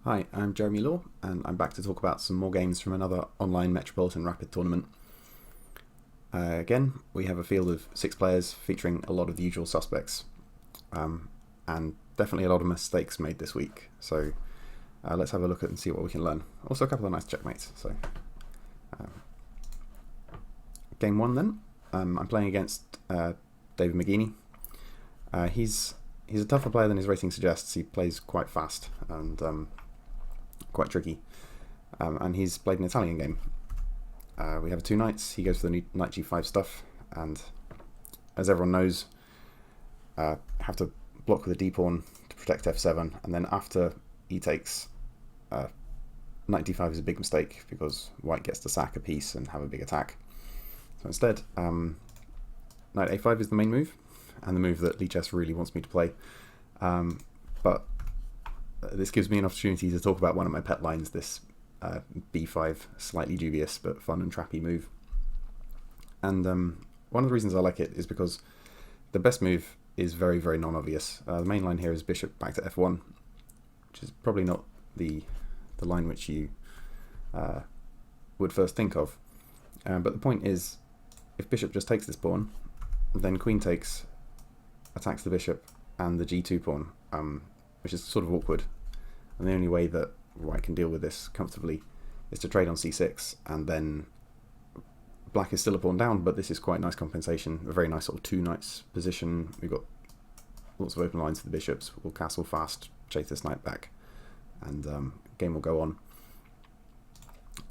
Hi, I'm Jeremy Law, and I'm back to talk about some more games from another online Metropolitan Rapid tournament. Again, we have a field of 6 players featuring a lot of the usual suspects, and definitely a lot of mistakes made this week. So let's have a look at and see what we can learn. Also, a couple of nice checkmates. So, game 1 then. I'm playing against dmcgeeney. He's a tougher player than his rating suggests. He plays quite fast and quite tricky, and he's played an Italian game. We have 2 knights. He goes for the knight g5 stuff, and as everyone knows, have to block with a d-pawn to protect f7, and then after he takes knight d5 is a big mistake because white gets to sack a piece and have a big attack. So instead, knight a5 is the main move, and the move that Lichess really wants me to play, but this gives me an opportunity to talk about one of my pet lines, this b5, slightly dubious but fun and trappy move. And one of the reasons I like it is because the best move is very, very non-obvious. The main line here is bishop back to f1, which is probably not the line which you would first think of. But the point is, if bishop just takes this pawn, then queen takes, attacks the bishop and the g2 pawn, which is sort of awkward. And the only way that white can deal with this comfortably is to trade on c6, and then black is still a pawn down, but this is quite nice compensation, a very nice sort of 2 knights position. We've got lots of open lines for the bishops. We'll castle fast, chase this knight back, and game will go on.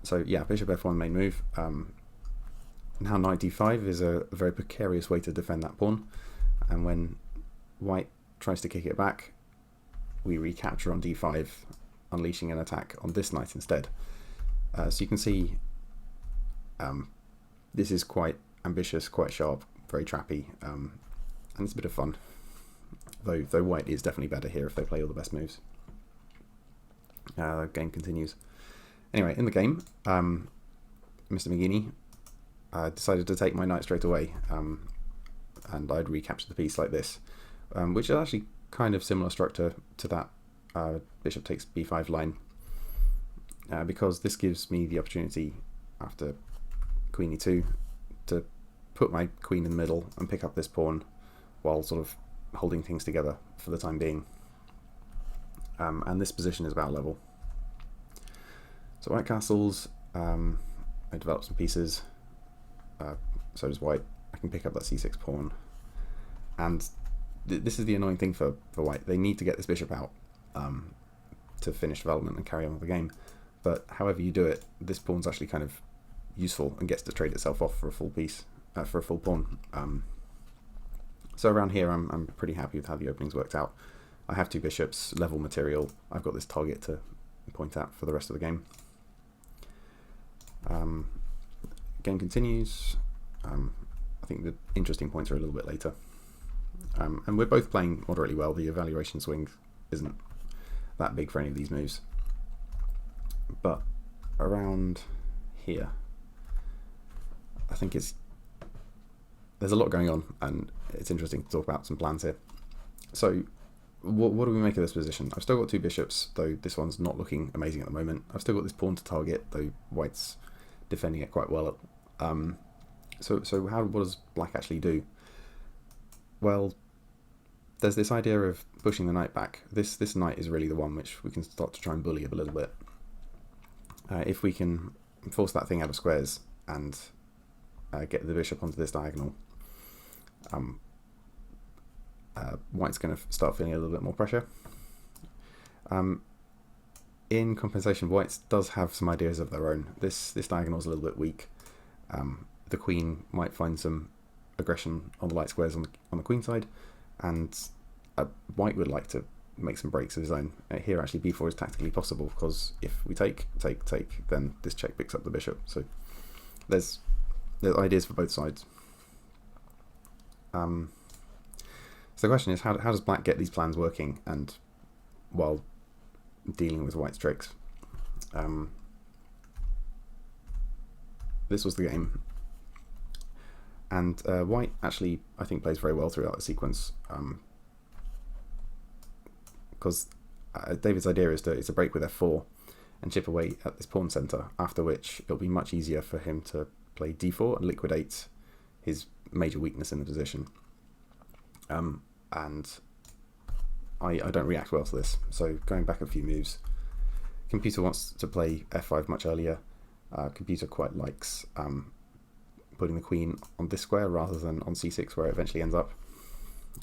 So yeah, bishop f1 main move. Now knight d5 is a very precarious way to defend that pawn, and when white tries to kick it back, we recapture on d5, unleashing an attack on this knight instead. So you can see this is quite ambitious, quite sharp, very trappy, and it's a bit of fun. Though white is definitely better here if they play all the best moves. Game continues. Anyway, in the game, Mr. mcgeeney decided to take my knight straight away, and I'd recapture the piece like this, which is actually kind of similar structure to that bishop takes b5 line, because this gives me the opportunity after queen e2 to put my queen in the middle and pick up this pawn while sort of holding things together for the time being, and this position is about level. So white castles, I develop some pieces, so does white. I can pick up that c6 pawn, and this is the annoying thing for white. They need to get this bishop out to finish development and carry on with the game, but however you do it, this pawn's actually kind of useful and gets to trade itself off for a full piece, for a full pawn. So around here I'm pretty happy with how the openings worked out. I have 2 bishops, level material. I've got this target to point at for the rest of the game. Game continues. I think the interesting points are a little bit later. And we're both playing moderately well. The evaluation swing isn't that big for any of these moves. But around here, I think there's a lot going on, and it's interesting to talk about some plans here. So what do we make of this position? I've still got 2 bishops, though this one's not looking amazing at the moment. I've still got this pawn to target, though white's defending it quite well. So what does black actually do? Well, there's this idea of pushing the knight back. This knight is really the one which we can start to try and bully a little bit. If we can force that thing out of squares and get the bishop onto this diagonal, white's going to start feeling a little bit more pressure. In compensation, white does have some ideas of their own. This diagonal is a little bit weak. The queen might find some aggression on the light squares on the queen side, and white would like to make some breaks of his own. Here actually b4 is tactically possible, because if we take, then this check picks up the bishop. So there's ideas for both sides. So the question is, how does black get these plans working and while dealing with white's tricks? This was the game. And white actually, I think, plays very well throughout the sequence, because David's idea is to break with f4 and chip away at this pawn centre, after which it'll be much easier for him to play d4 and liquidate his major weakness in the position. And I don't react well to this, so going back a few moves, computer wants to play f5 much earlier. Computer quite likes putting the queen on this square rather than on c6 where it eventually ends up.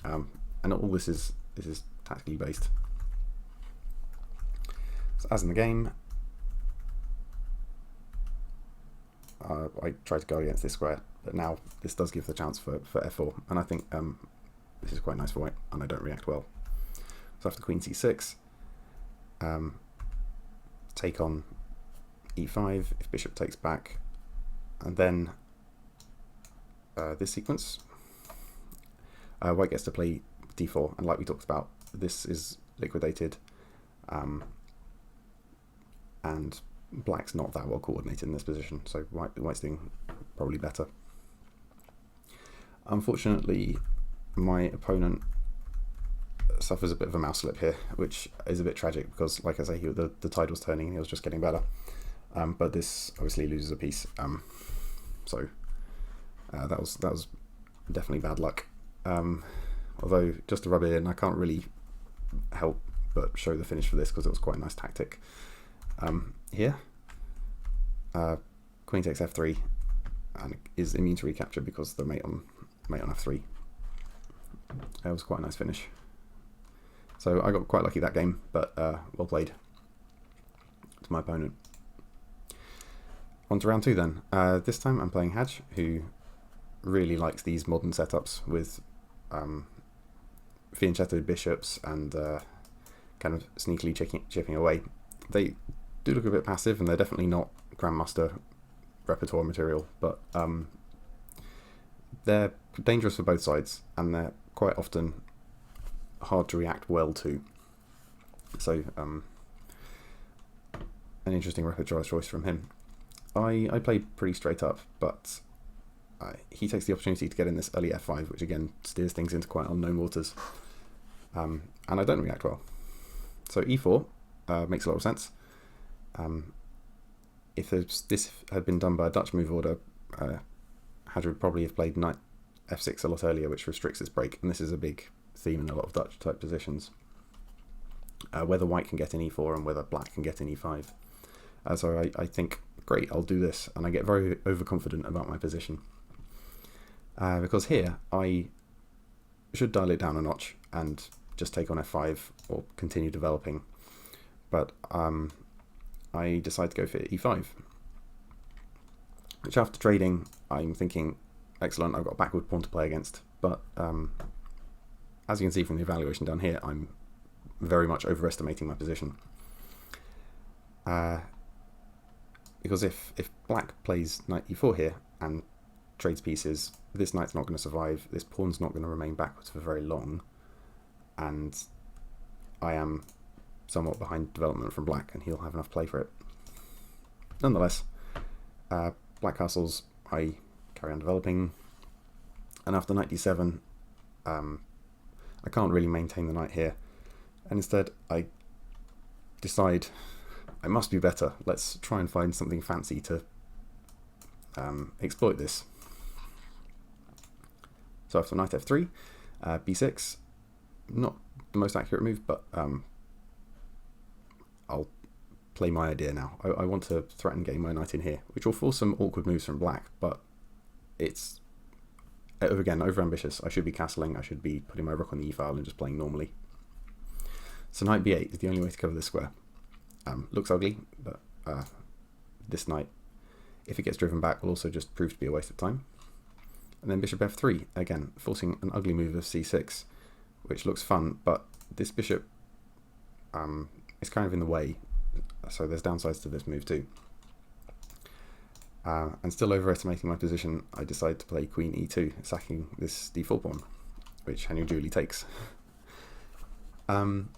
And all this is tactically based. So as in the game, I try to go against this square, but now this does give the chance for f4, and I think this is quite nice for white, and I don't react well. So after queen c6, take on e5 if bishop takes back, and then this sequence, white gets to play d4, and like we talked about, this is liquidated, and black's not that well coordinated in this position, so white's doing probably better. Unfortunately, my opponent suffers a bit of a mouse slip here, which is a bit tragic because, like I say, the tide was turning and he was just getting better. But this obviously loses a piece, so that was definitely bad luck. Although, just to rub it in, I can't really help but show the finish for this because it was quite a nice tactic. Here, queen takes f3 and is immune to recapture because the mate on f3. That was quite a nice finish. So I got quite lucky that game, but well played to my opponent. On to round 2 then. This time I'm playing Hadj, who really likes these modern setups with fianchettoed bishops and kind of sneakily chipping away. They do look a bit passive, and they're definitely not Grandmaster repertoire material, but they're dangerous for both sides, and they're quite often hard to react well to. So an interesting repertoire choice from him. I play pretty straight up, but he takes the opportunity to get in this early f5, which again steers things into quite unknown waters, and I don't react well. So e4 makes a lot of sense. If this had been done by a Dutch move order, Hadj would probably have played knight f6 a lot earlier, which restricts its break, and this is a big theme in a lot of Dutch type positions. Whether white can get in e4 and whether black can get in e5. So I think, great, I'll do this, and I get very overconfident about my position. Because here, I should dial it down a notch and just take on f5 or continue developing, but I decide to go for e5, which after trading, I'm thinking, excellent, I've got a backward pawn to play against, but as you can see from the evaluation down here, I'm very much overestimating my position. Because if black plays knight e4 here and trades pieces, this knight's not going to survive, this pawn's not going to remain backwards for very long, and I am somewhat behind development from black, and he'll have enough play for it. Nonetheless, black castles, I carry on developing, and after knight d7, I can't really maintain the knight here, and instead I decide I must be better. Let's try and find something fancy to exploit this. So after knight f3, b6, not the most accurate move, but I'll play my idea now. I want to threaten getting my knight in here, which will force some awkward moves from black, but it's, again, overambitious. I should be castling, I should be putting my rook on the e-file and just playing normally. So knight b8 is the only way to cover this square. Looks ugly, but this knight, if it gets driven back, will also just prove to be a waste of time. And then bishop f3, again, forcing an ugly move of c6, which looks fun, but this bishop is kind of in the way, so there's downsides to this move too. And still overestimating my position, I decide to play queen e2, sacking this d4 pawn, which Henry duly takes. And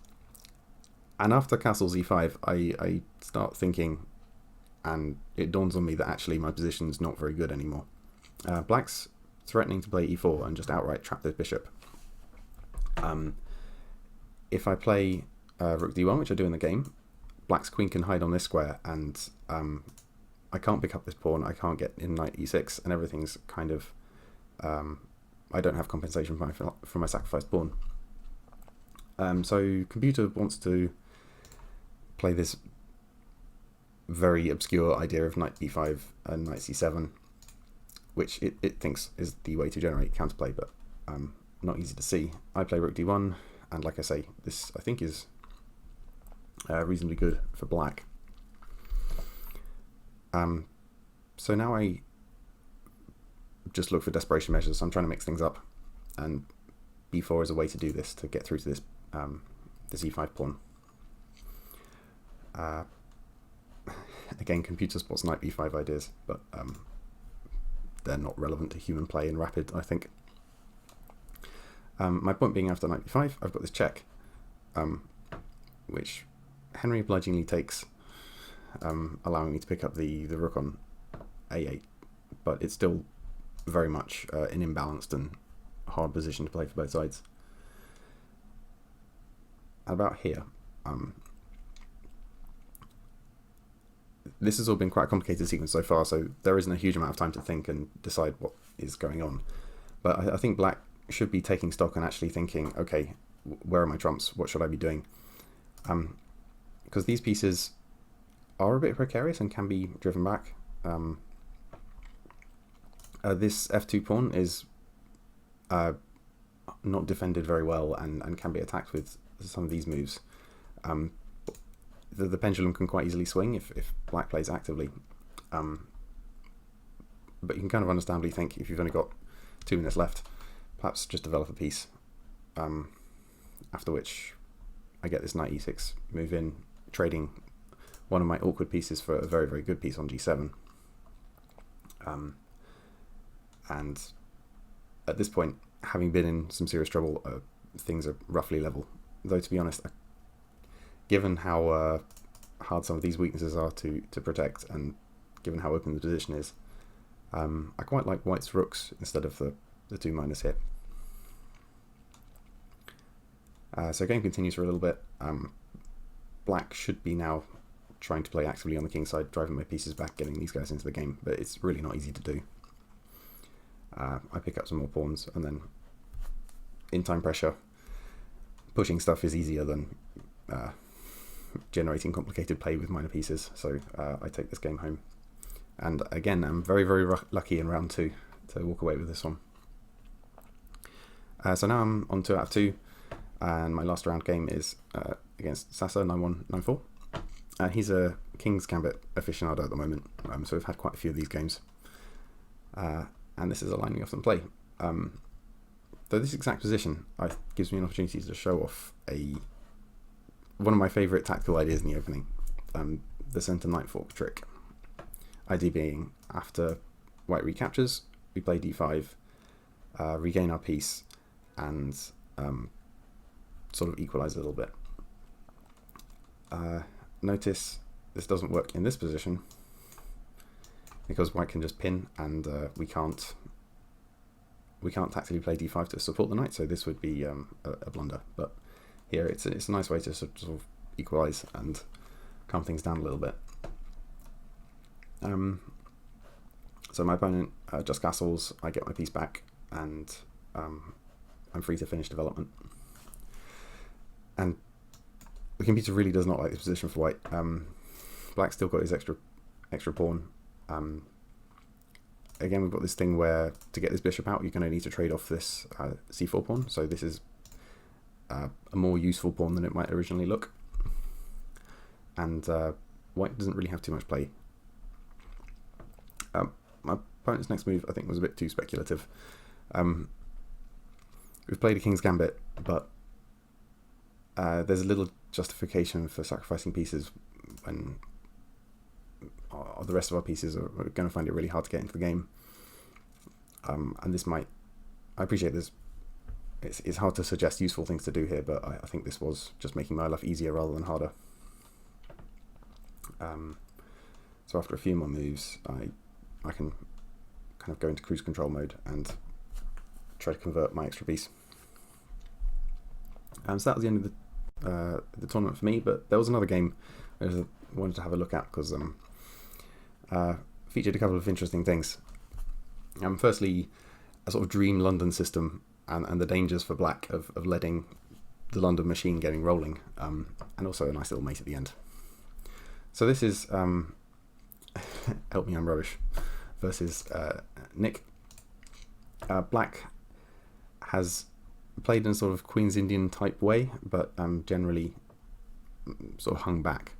after castles e5, I start thinking, and it dawns on me that actually my position's not very good anymore. Black's threatening to play e4 and just outright trap this bishop. If I play rook d1, which I do in the game, black's queen can hide on this square, and I can't pick up this pawn, I can't get in knight e6, and everything's kind of... I don't have compensation for my sacrificed pawn. So computer wants to play this very obscure idea of knight b5 and knight c7, which it thinks is the way to generate counterplay, but not easy to see. I play rook d1, and like I say, this I think is reasonably good for black. So now I just look for desperation measures. I'm trying to mix things up, and b4 is a way to do this, to get through to this this e5 pawn. Again, computer spots knight b5 ideas, but they're not relevant to human play in rapid, I think. My point being, after knight b5, I've got this check, which Henry obligingly takes, allowing me to pick up the rook on a8, but it's still very much an imbalanced and hard position to play for both sides. About here, this has all been quite a complicated sequence so far, so there isn't a huge amount of time to think and decide what is going on. But I think black should be taking stock and actually thinking, okay, where are my trumps? What should I be doing? Because these pieces are a bit precarious and can be driven back. This f2 pawn is not defended very well and can be attacked with some of these moves. The pendulum can quite easily swing if black plays actively. But you can kind of understandably think, if you've only got 2 minutes left, perhaps just develop a piece. After which I get this knight e6 move in, trading one of my awkward pieces for a very, very good piece on g7. And at this point, having been in some serious trouble, things are roughly level. Though, to be honest, given how hard some of these weaknesses are to protect, and given how open the position is, I quite like white's rooks instead of the 2 minus here. So game continues for a little bit. Black should be now trying to play actively on the king side, driving my pieces back, getting these guys into the game, but it's really not easy to do. I pick up some more pawns, and then in time pressure, pushing stuff is easier than generating complicated play with minor pieces, so I take this game home. And again, I'm very, very lucky in round 2 to walk away with this one. So now I'm on 2 out of 2, and my last round game is against Sasa, 9-1, 9-4. He's a King's Gambit aficionado at the moment, so we've had quite a few of these games. And this is a lining off and play. Though this exact position gives me an opportunity to show off one of my favourite tactical ideas in the opening, the centre knight fork trick. Idea being, after white recaptures, we play d5, regain our piece, and sort of equalise a little bit. Notice this doesn't work in this position, because white can just pin, and we can't tactically play d5 to support the knight, so this would be a blunder. But here it's a nice way to sort of equalise and calm things down a little bit. So my opponent just castles, I get my piece back, and I'm free to finish development. And the computer really does not like this position for white. Black's still got his extra pawn. Again, we've got this thing where to get this bishop out, you're going to need to trade off this c4 pawn, so this is a more useful pawn than it might originally look. And white doesn't really have too much play. My opponent's next move, I think, was a bit too speculative. We've played a King's Gambit, but there's a little justification for sacrificing pieces when the rest of our pieces are going to find it really hard to get into the game. And this might... I appreciate this. It's hard to suggest useful things to do here, but I think this was just making my life easier rather than harder. So after a few more moves, I can kind of go into cruise control mode and try to convert my extra piece. So that was the end of the tournament for me, but there was another game I wanted to have a look at because featured a couple of interesting things. Firstly, a sort of dream London system and the dangers for black of letting the London machine getting rolling, and also a nice little mate at the end. So this is help me, I'm rubbish, versus Nick. Black has played in a sort of Queen's Indian type way, but generally sort of hung back.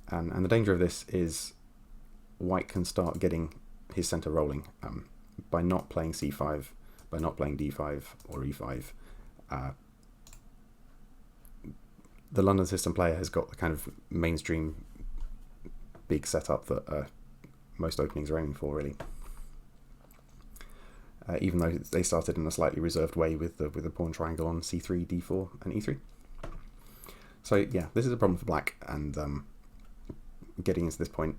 And the danger of this is white can start getting his centre rolling by not playing c5, by not playing d5 or e5. The London system player has got the kind of mainstream big setup that most openings are aiming for, really. Even though they started in a slightly reserved way with the pawn triangle on c3, d4, and e3. So yeah, this is a problem for black, and getting into this point,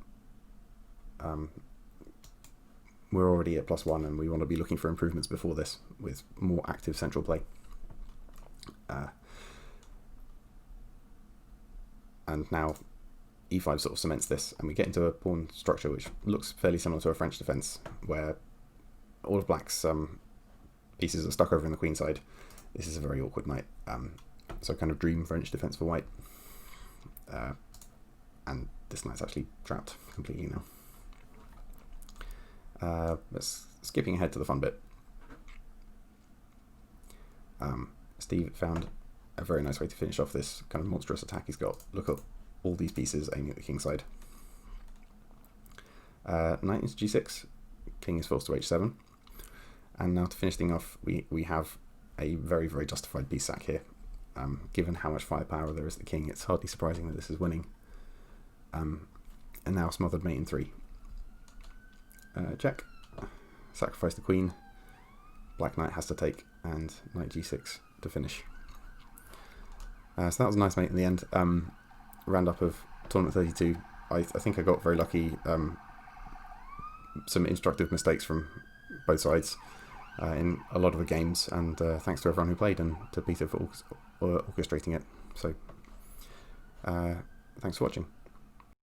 we're already at +1, and we want to be looking for improvements before this with more active central play. And now e5 sort of cements this, and we get into a pawn structure which looks fairly similar to a French defence, where all of black's pieces are stuck over in the queen side. This is a very awkward knight, so kind of dream French defence for white. And this knight's actually trapped completely now. Let's skipping ahead to the fun bit. Steve found a very nice way to finish off this kind of monstrous attack he's got. Look at all these pieces aiming at the king side. Knight into g6, king is forced to h7. And now to finish things off, we have a very, very justified piece sack here. Given how much firepower there is at the king, it's hardly surprising that this is winning. And now smothered mate in 3. Check. Sacrifice the queen. Black knight has to take, and knight g6 to finish. So that was a nice mate in the end. Round up of tournament 32. I think I got very lucky. Some instructive mistakes from both sides in a lot of the games, and thanks to everyone who played and to Peter for orchestrating it. So thanks for watching.